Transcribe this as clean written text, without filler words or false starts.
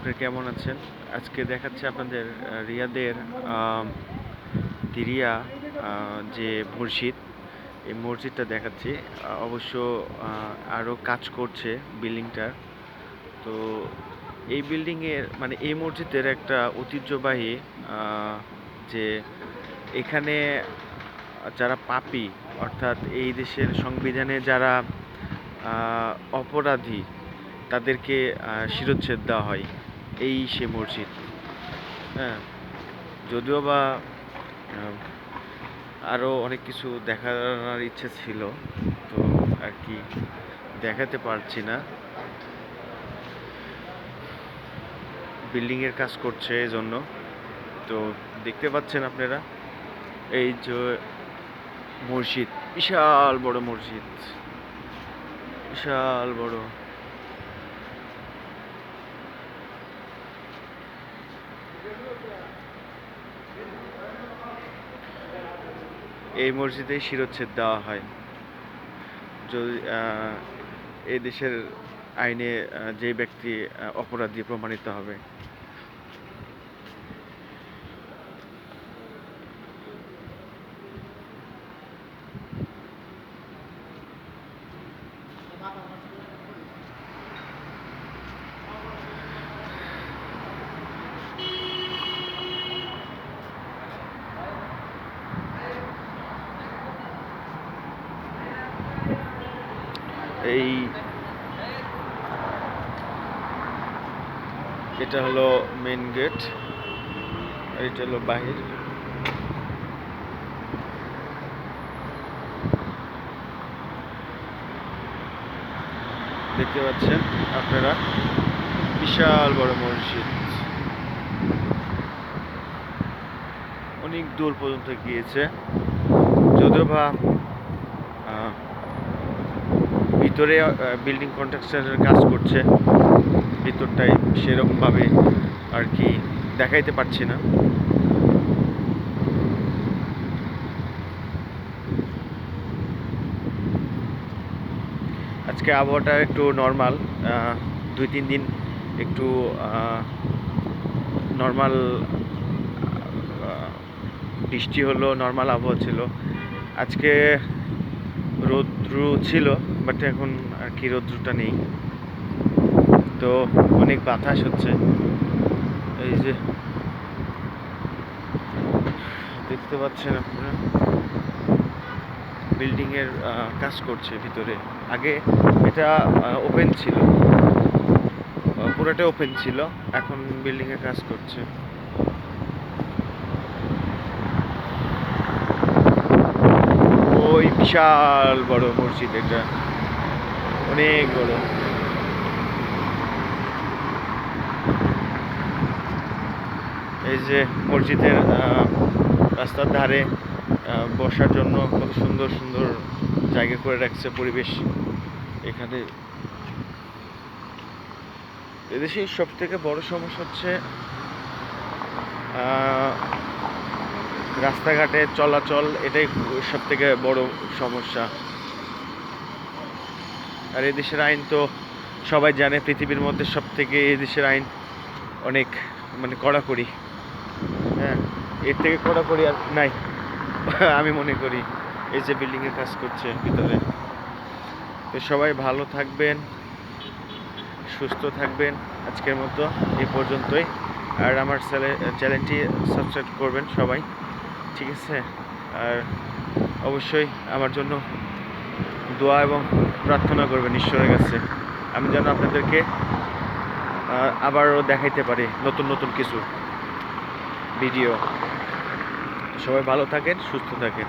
আপনি কেমন আছেন? আজকে দেখাচ্ছি আপনাদের রিয়াদের দিরিয়া যে মসজিদ, এই মসজিদটা দেখাচ্ছি। অবশ্য আরও কাজ করছে বিল্ডিংটার। তো এই বিল্ডিংয়ের মানে এই মসজিদের একটা ঐতিহ্যবাহী যে এখানে যারা পাপী, অর্থাৎ এই দেশের সংবিধানে যারা অপরাধী, তাদেরকে শিরচ্ছেদ দেওয়া হয়, এই সে মসজিদ। হ্যাঁ, যদিও বা আরও অনেক কিছু দেখার ইচ্ছে ছিল, তো আর কি দেখাতে পারছি না। বিল্ডিংয়ের কাজ করছে এজন্য। তো দেখতে পাচ্ছেন আপনারা, এই যে মসজিদ, বিশাল বড় মসজিদ, বিশাল বড়। এই মসজিদে শিরচ্ছেদ দেওয়া হয় যদি এই দেশের আইনে যে ব্যক্তি অপরাধী প্রমাণিত হবে। এই এটা হলো মেন গেট, আর এটা হলো বাহির। দেখতে পাচ্ছেন আপনারা, বিশাল বড় মসজিদ, অনেক দূর পর্যন্ত গিয়েছে। যদিও বা ভিতরে বিল্ডিং কন্ট্রাকশনের কাজ করছে, ভিতরটাই সেরকমভাবে আর কি দেখাইতে পারছি না। আজকে আবহাওয়াটা একটু নর্মাল, 2-3 দিন একটু নর্মাল বৃষ্টি হলো, নর্মাল আবহাওয়া ছিল। আজকে রৌদ্র ছিল, বাট এখন আর কি রৌদ্রটা নেই, তো অনেক বাতাস হচ্ছে। এই যে দেখতে পাচ্ছেন আপনারা, বিল্ডিংয়ের কাজ করছে ভিতরে। আগে এটা ওপেন ছিল, পুরোটা ওপেন ছিল, এখন বিল্ডিংয়ে কাজ করছে। ওই বিশাল বড় মসজিদ, এটা অনেক বড়। এই যে মসজিদের রাস্তার ধারে বসার জন্য কত সুন্দর সুন্দর জায়গা করে রাখছে, পরিবেশ। এখানে এদেশের সব থেকে বড় সমস্যা হচ্ছে রাস্তাঘাটে চলাচল, এটাই সব থেকে বড় সমস্যা। আর এদেশের আইন তো সবাই জানে, পৃথিবীর মধ্যে সব থেকে এদেশের আইন অনেক মানে কড়াকড়ি। হ্যাঁ, এর থেকে কড়াকড়ি আর নাই আমি মনে করি। এই যে বিল্ডিংয়ের কাজ করছে ভিতরে। তো সবাই ভালো থাকবেন, সুস্থ থাকবেন। আজকের মতো এই পর্যন্তই। আর আমার চ্যানেলটি সাবস্ক্রাইব করবেন সবাই, ঠিক আছে? আর অবশ্যই আমার জন্য দোয়া এবং প্রার্থনা করবেন ঈশ্বরের কাছে, আমি যেন আপনাদেরকে আবারও দেখাইতে পারি নতুন নতুন কিছু ভিডিও। সবাই ভালো থাকেন, সুস্থ থাকেন।